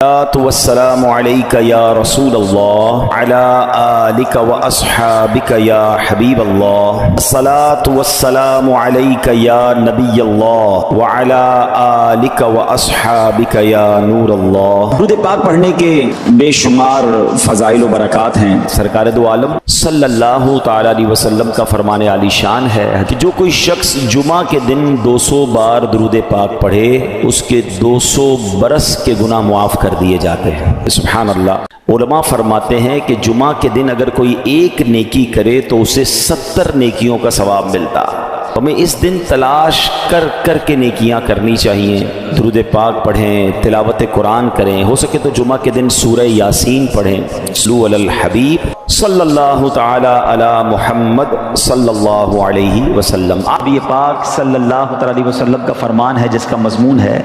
والسلام عليك يا رسول الله على آلك وأصحابك يا حبيب الله الصلاة والسلام عليك يا نبي الله وعلى آلك وأصحابك يا نور الله۔ درود پاک پڑھنے کے بے شمار فضائل و برکات ہیں۔ سرکار دو عالم صلی اللہ تعالی علیہ وسلم کا فرمان عالی شان ہے کہ جو کوئی شخص جمعہ کے دن 200 بار درود پاک پڑھے اس کے 200 برس کے گناہ معاف کر دیے جاتے ہیں۔ سبحان اللہ۔ علماء فرماتے ہیں کہ جمعہ کے دن اگر کوئی ایک نیکی کرے تو اسے 70 نیکیوں کا ثواب ملتا۔ ہمیں اس دن تلاش کر کے نیکیاں کرنی چاہیے، درود پاک پڑھیں، تلاوت قرآن کریں، ہو سکے تو جمعہ کے دن سورہ یاسین پڑھیں۔ صلو علی الحبیب صلی اللہ تعالی علی محمد صلی اللہ علیہ وسلم۔ نبی پاک صلی اللہ تعالی علیہ وسلم کا فرمان ہے جس کا مضمون ہے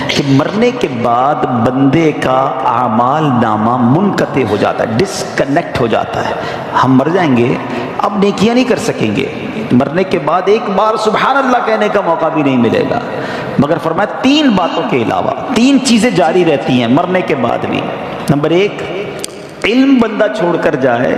کہ مرنے کے بعد بندے کا اعمال نامہ منقطع ہو جاتا ہے، ڈسکنیکٹ ہو جاتا ہے۔ ہم مر جائیں گے، اب نیکیاں نہیں کر سکیں گے، مرنے کے بعد ایک بار سبحان اللہ کہنے کا موقع بھی نہیں ملے گا، مگر فرمایا 3 باتوں کے علاوہ 3 چیزیں جاری رہتی ہیں مرنے کے بعد بھی۔ نمبر 1، علم بندہ چھوڑ کر جائے،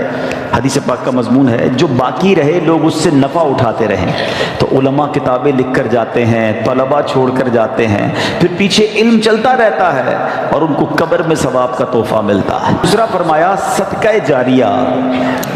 حدیث پاک کا مضمون ہے جو باقی رہے لوگ اس سے نفع اٹھاتے رہیں، تو علماء کتابیں لکھ کر جاتے ہیں، طلباء چھوڑ کر جاتے ہیں، پھر پیچھے علم چلتا رہتا ہے اور ان کو قبر میں ثواب کا تحفہ ملتا ہے۔ دوسرا فرمایا صدقہ جاریہ،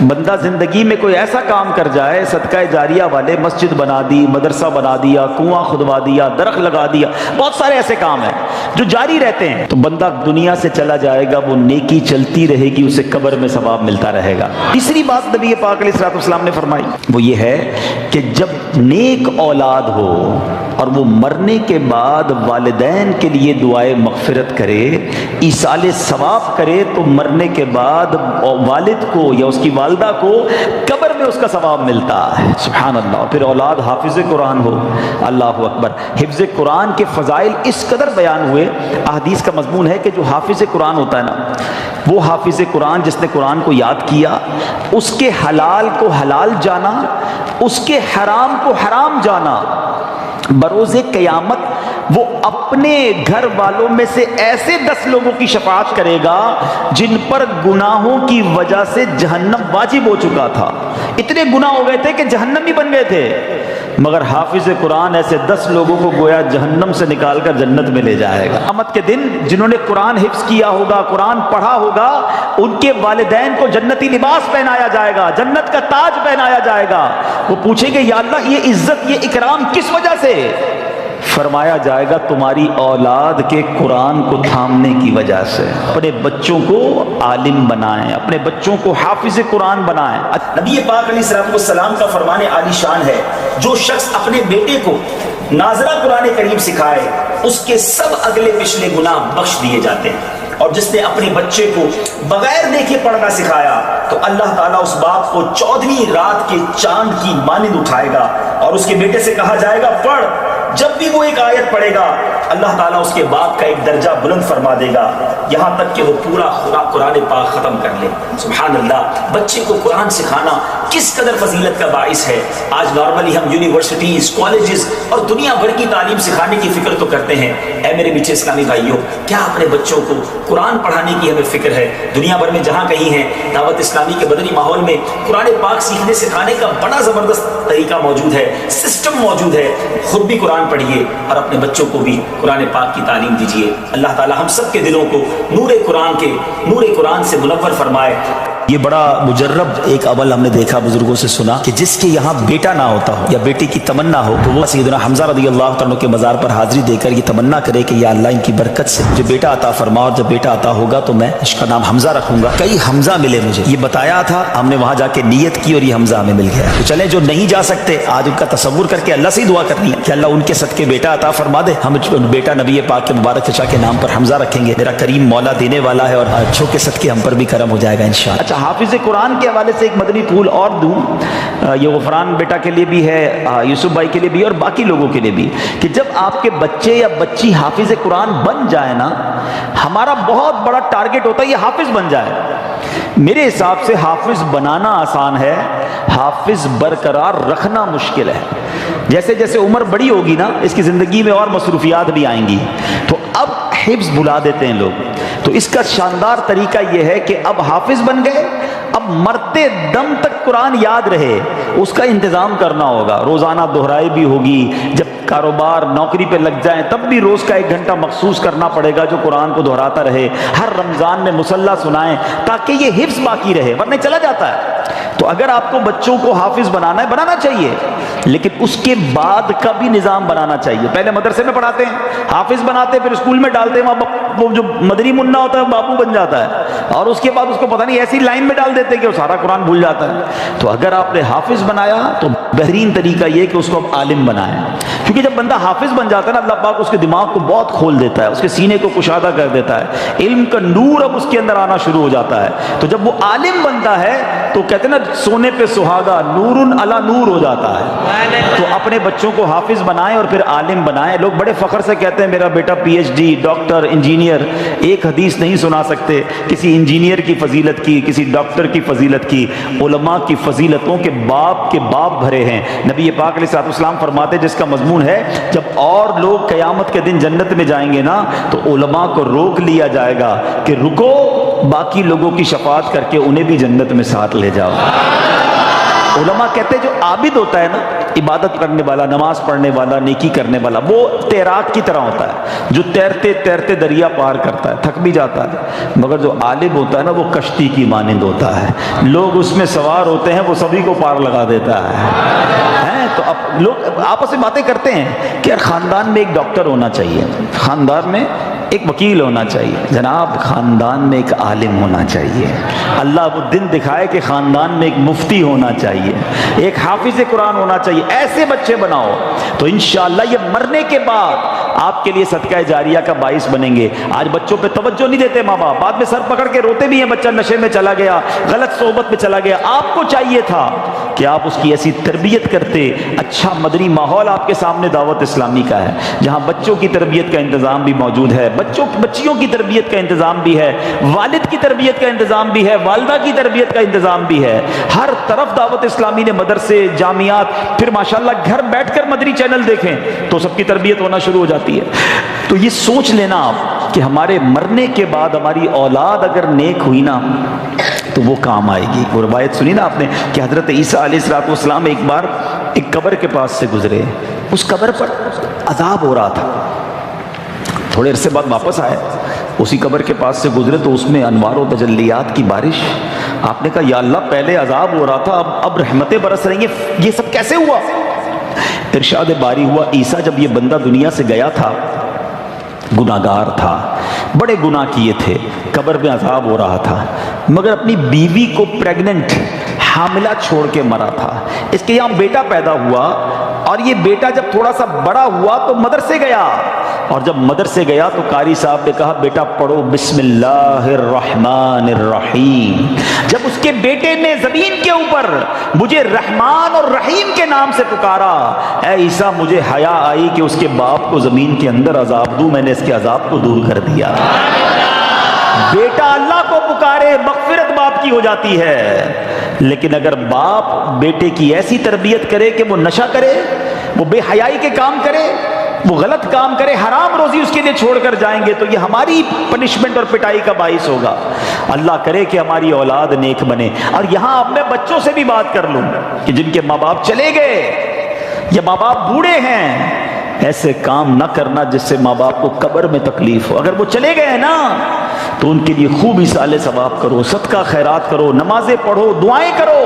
بندہ زندگی میں کوئی ایسا کام کر جائے، صدقہ جاریہ والے مسجد بنا دی، مدرسہ بنا دیا، کنواں کھدوا دیا، درخت لگا دیا، بہت سارے ایسے کام ہیں جو جاری رہتے ہیں، تو بندہ دنیا سے چلا جائے گا، وہ نیکی چلتی رہے گی، اسے قبر میں ثواب ملتا رہے گا۔ تیسری بات نبی پاک علیہ السلام نے فرمائی وہ یہ ہے کہ جب نیک اولاد ہو اور وہ مرنے کے بعد والدین کے لیے دعائے مغفرت کرے، ایصال ثواب کرے، تو مرنے کے بعد والد کو یا اس کی والدہ کو قبر میں اس کا ثواب ملتا ہے۔ سبحان اللہ۔ پھر اولاد حافظ قرآن ہو، اللہ اکبر۔ حفظ قرآن کے فضائل اس قدر بیان ہوئے، احادیث کا مضمون ہے کہ جو حافظ قرآن ہوتا ہے نا، وہ حافظ قرآن جس نے قرآن کو یاد کیا، اس کے حلال کو حلال جانا، اس کے حرام کو حرام جانا، بروز قیامت وہ اپنے گھر والوں میں سے ایسے 10 لوگوں کی شفاعت کرے گا جن پر گناہوں کی وجہ سے جہنم واجب ہو چکا تھا، اتنے گناہ ہو گئے تھے کہ جہنمی بن گئے تھے، مگر حافظ قرآن ایسے 10 لوگوں کو گویا جہنم سے نکال کر جنت میں لے جائے گا۔ قیامت کے دن جنہوں نے قرآن حفظ کیا ہوگا، قرآن پڑھا ہوگا، ان کے والدین کو جنتی لباس پہنایا جائے گا، جنت کا تاج پہنایا جائے گا۔ وہ پوچھیں گے یا اللہ یہ عزت، یہ اکرام کس وجہ سے؟ فرمایا جائے گا تمہاری اولاد کے قرآن کو تھامنے کی وجہ سے۔ اپنے بچوں کو عالم بنائیں، اپنے بچوں کو حافظ قرآن بنائیں۔ نبی پاک علیہ السلام کا فرمان عالی شان ہے جو شخص اپنے بیٹے کو ناظرہ قرآن کریم سکھائے اس کے سب اگلے پچھلے گناہ بخش دیے جاتے ہیں، اور جس نے اپنے بچے کو بغیر دیکھے پڑھنا سکھایا تو اللہ تعالیٰ اس باپ کو 14ویں رات کے چاند کی مانند اٹھائے گا اور اس کے بیٹے سے کہا جائے گا پڑھ، جب بھی وہ ایک آیت پڑھے گا اللہ تعالیٰ اس کے باپ کا ایک درجہ بلند فرما دے گا، یہاں تک کہ وہ پورا قرآن پاک ختم کر لے۔ سبحان اللہ۔ بچے کو قرآن سکھانا کس قدر فضیلت کا باعث ہے۔ آج نارملی ہم یونیورسٹیز، کالجز اور دنیا بھر کی تعلیم سکھانے کی فکر تو کرتے ہیں، اے میرے میٹھے اسلامی بھائیوں، کیا اپنے بچوں کو قرآن پڑھانے کی ہمیں فکر ہے؟ دنیا بھر میں جہاں کہیں ہیں دعوت اسلامی کے مدنی ماحول میں قرآن پاک سیکھنے سکھانے کا بڑا زبردست طریقہ موجود ہے، سسٹم موجود ہے۔ خود بھی قرآن پڑھیے اور اپنے بچوں کو بھی قرآن پاک کی تعلیم دیجیے۔ اللہ تعالی ہم سب کے دلوں کو نور قرآن سے منور فرمائے۔ یہ بڑا مجرب ایک عمل ہم نے دیکھا، بزرگوں سے سنا کہ جس کے یہاں بیٹا نہ ہوتا ہو یا بیٹی کی تمنا ہو تو وہ سیدنا حمزہ رضی اللہ تعالیٰ کے مزار پر حاضری دے کر یہ تمنا کرے کہ یا اللہ ان کی برکت سے مجھے بیٹا عطا فرما، اور جب بیٹا عطا ہوگا تو میں اس کا نام حمزہ رکھوں گا۔ کئی حمزہ ملے مجھے، یہ بتایا تھا، ہم نے وہاں جا کے نیت کی اور یہ حمزہ ہمیں مل گیا۔ تو چلیں جو نہیں جا سکتے آج ان کا تصور کر کے اللہ سے دعا کرنی ہے کہ اللہ ان کے صدقے بیٹا عطا فرما دے، ہم بیٹا نبی پاک کے مبارک چچا کے نام پر حمزہ رکھیں گے۔ میرا کریم مولا دینے والا ہے اور اچھوں کے صدقے ہم پر بھی کرم ہو جائے گا انشاءاللہ۔ اچھا، حافظ قرآن کے حوالے سے ایک مدنی پھول اور دوں، یہ غفران بیٹا کے لیے بھی ہے، یوسف بھائی کے لیے بھی اور باقی لوگوں کے لیے بھی، کہ جب آپ کے بچے یا بچی حافظ قرآن بن جائے نا، ہمارا بہت بڑا ٹارگٹ ہوتا ہے یہ حافظ بن جائے۔ میرے حساب سے حافظ بنانا آسان ہے، حافظ برقرار رکھنا مشکل ہے۔ جیسے جیسے عمر بڑی ہوگی نا، اس کی زندگی میں اور مصروفیات بھی آئیں گی، تو اب حفظ بھلا دیتے ہیں لوگ، تو اس کا شاندار طریقہ یہ ہے کہ اب حافظ بن گئے، اب مرتے دم تک قرآن یاد رہے اس کا انتظام کرنا ہوگا، روزانہ دہرائی بھی ہوگی، جب کاروبار نوکری پہ لگ جائیں تب بھی روز کا 1 گھنٹہ مخصوص کرنا پڑے گا جو قرآن کو دہراتا رہے، ہر رمضان میں مصلی سنائیں تاکہ یہ حفظ باقی رہے، ورنہ چلا جاتا ہے۔ تو اگر آپ کو بچوں کو حافظ بنانا ہے بنانا چاہیے، لیکن اس کے بعد کا بھی نظام بنانا چاہیے۔ پہلے مدرسے میں پڑھاتے ہیں، حافظ بناتے ہیں، پھر اسکول میں ڈالتے ہیں، وہ جو مدری منا ہوتا ہے بابو بن جاتا ہے، اور اس کے بعد اس کو پتہ نہیں ایسی لائن میں ڈال دیتے ہیں کہ وہ سارا قرآن بھول جاتا ہے۔ تو اگر آپ نے حافظ بنایا تو بہترین طریقہ یہ کہ اس کو اب عالم بنائیں، کیونکہ جب بندہ حافظ بن جاتا ہے نا اللہ پاک اس کے دماغ کو بہت کھول دیتا ہے، اس کے سینے کو کشادہ کر دیتا ہے، علم کا نور اب اس کے اندر آنا شروع ہو جاتا ہے۔ تو جب وہ عالم بنتا ہے تو کہتے ہیں نا سونے پہ سہاگا، نور علی نور ہو جاتا ہے۔ تو اپنے بچوں کو حافظ بنائیں اور پھر عالم بنائیں۔ لوگ بڑے فخر سے کہتے ہیں میرا بیٹا P H D, doctor, engineer, ایک حدیث نہیں سنا سکتے کسی انجینئر کی فضیلت کی، کسی ڈاکٹر کی فضیلت کی۔ علماء کی فضیلتوں کے باپ بھرے ہیں۔ نبی پاک علیہ الصلوۃ والسلام فرماتے جس کا مضمون ہے جب اور لوگ قیامت کے دن جنت میں جائیں گے نا تو علماء کو روک لیا جائے گا کہ رکو، باقی لوگوں کی شفاعت کر کے انہیں بھی جنت میں ساتھ لے جاؤ۔ علماء کہتے ہیں جو عابد ہوتا ہے نا، عبادت کرنے والا، نماز پڑھنے والا، نیکی کرنے والا، وہ تیراک کی طرح ہوتا ہے جو تیرتے تیرتے دریا پار کرتا ہے، تھک بھی جاتا ہے، مگر جو عالم ہوتا ہے نا وہ کشتی کی مانند ہوتا ہے، لوگ اس میں سوار ہوتے ہیں وہ سبھی کو پار لگا دیتا ہے۔ تو اب لوگ آپس میں باتیں کرتے ہیں کہ یار خاندان میں ایک ڈاکٹر ہونا چاہیے، خاندان میں ایک وکیل ہونا چاہیے، جناب خاندان میں ایک عالم ہونا چاہیے، اللہ وہ دن دکھائے کہ خاندان میں ایک مفتی ہونا چاہیے، ایک حافظ قرآن ہونا چاہیے۔ ایسے بچے بناؤ تو انشاءاللہ یہ مرنے کے بعد آپ کے لیے صدقہ جاریہ کا باعث بنیں گے۔ آج بچوں پہ توجہ نہیں دیتے ماں باپ، بعد میں سر پکڑ کے روتے بھی ہیں بچہ نشے میں چلا گیا، غلط صحبت میں چلا گیا۔ آپ کو چاہیے تھا کہ آپ اس کی ایسی تربیت کرتے، اچھا مدنی ماحول آپ کے سامنے دعوت اسلامی کا ہے جہاں بچوں کی تربیت کا انتظام بھی موجود ہے، بچیوں کی تربیت کا انتظام بھی ہے، والد کی تربیت کا انتظام بھی ہے، والدہ کی تربیت کا انتظام بھی ہے۔ ہر طرف دعوت اسلامی نے مدرسے، جامعات، پھر ماشاءاللہ گھر بیٹھ کر مدنی چینل دیکھیں تو سب کی تربیت ہونا شروع ہو جاتی ہے۔ تو یہ سوچ لینا آپ کہ ہمارے مرنے کے بعد ہماری اولاد اگر نیک ہوئی نا تو وہ کام آئے گی۔ وہ روایت سنی نا آپ نے کہ حضرت عیسیٰ علیہ السلام ایک بار ایک قبر کے پاس سے گزرے، اس قبر پر عذاب ہو رہا تھا، تھوڑے عرصے بعد واپس آئے، اسی قبر کے پاس سے گزرے تو اس میں انوار و تجلیات کی بارش۔ آپ نے کہا یا اللہ پہلے عذاب ہو رہا تھا اب رحمتیں برس رہی ہیں، یہ سب کیسے ہوا؟ ارشاد باری ہوا عیسیٰ جب یہ بندہ دنیا سے گیا تھا گناہگار تھا، بڑے گناہ کیے تھے، قبر میں عذاب ہو رہا تھا، مگر اپنی بیوی کو پریگننٹ حاملہ چھوڑ کے مرا تھا۔ اس کے یہاں بیٹا پیدا ہوا اور یہ بیٹا جب تھوڑا سا بڑا ہوا تو مدرسے گیا، اور جب مدرسے گیا تو قاری صاحب نے کہا بیٹا پڑھو بسم اللہ الرحمن الرحیم۔ جب اس کے بیٹے نے زمین کے اوپر مجھے رحمان اور رحیم کے نام سے پکارا، اے عیسیٰ مجھے حیا آئی کہ اس کے باپ کو زمین کے اندر عذاب دوں، میں نے اس کے عذاب کو دور کر دیا۔ بیٹا اللہ کو پکارے مغفرت باپ کی ہو جاتی ہے، لیکن اگر باپ بیٹے کی ایسی تربیت کرے کہ وہ نشہ کرے، وہ بے حیائی کے کام کرے، وہ غلط کام کرے، حرام روزی اس کے لیے چھوڑ کر جائیں گے تو یہ ہماری پنشمنٹ اور پٹائی کا باعث ہوگا۔ اللہ کرے کہ ہماری اولاد نیک بنے۔ اور یہاں اب میں بچوں سے بھی بات کر لوں کہ جن کے ماں باپ چلے گئے یا ماں باپ بوڑھے ہیں، ایسے کام نہ کرنا جس سے ماں باپ کو قبر میں تکلیف ہو۔ اگر وہ چلے گئے نا تو ان کے لیے خوب ایصال ثواب کرو، صدقہ خیرات کرو، نمازیں پڑھو، دعائیں کرو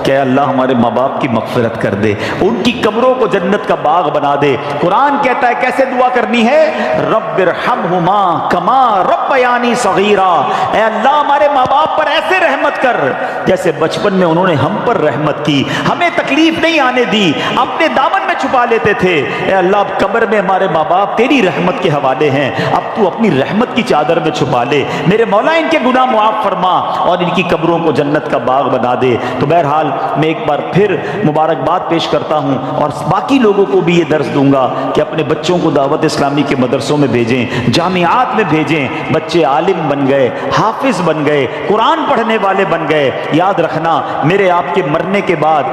کہ اللہ ہمارے ماں باپ کی مغفرت کر دے، ان کی قبروں کو جنت کا باغ بنا دے۔ قرآن کہتا ہے کیسے دعا کرنی ہے؟ رب ارحمہما کما ربیانی صغیرا، اے اللہ ہمارے ماں باپ پر ایسے رحمت کر جیسے بچپن میں انہوں نے ہم پر رحمت کی، ہمیں تکلیف نہیں آنے دی، اپنے دامن میں چھپا لیتے تھے۔ اے اللہ اب قبر میں ہمارے ماں باپ تیری رحمت کے حوالے ہیں، اب تو اپنی رحمت کی چادر میں چھپا لے، میرے مولا ان کے گناہ معاف فرما اور ان کی قبروں کو جنت کا باغ بنا دے۔ تو بہرحال میں ایک بار پھر مبارکباد پیش کرتا ہوں اور باقی لوگوں کو بھی یہ درس دوں گا کہ اپنے بچوں کو دعوت اسلامی کے مدرسوں میں بھیجیں، جامعات میں بھیجیں، بچے عالم بن گئے، حافظ بن گئے، قرآن پڑھنے والے بن گئے۔ یاد رکھنا میرے آپ کے مرنے کے بعد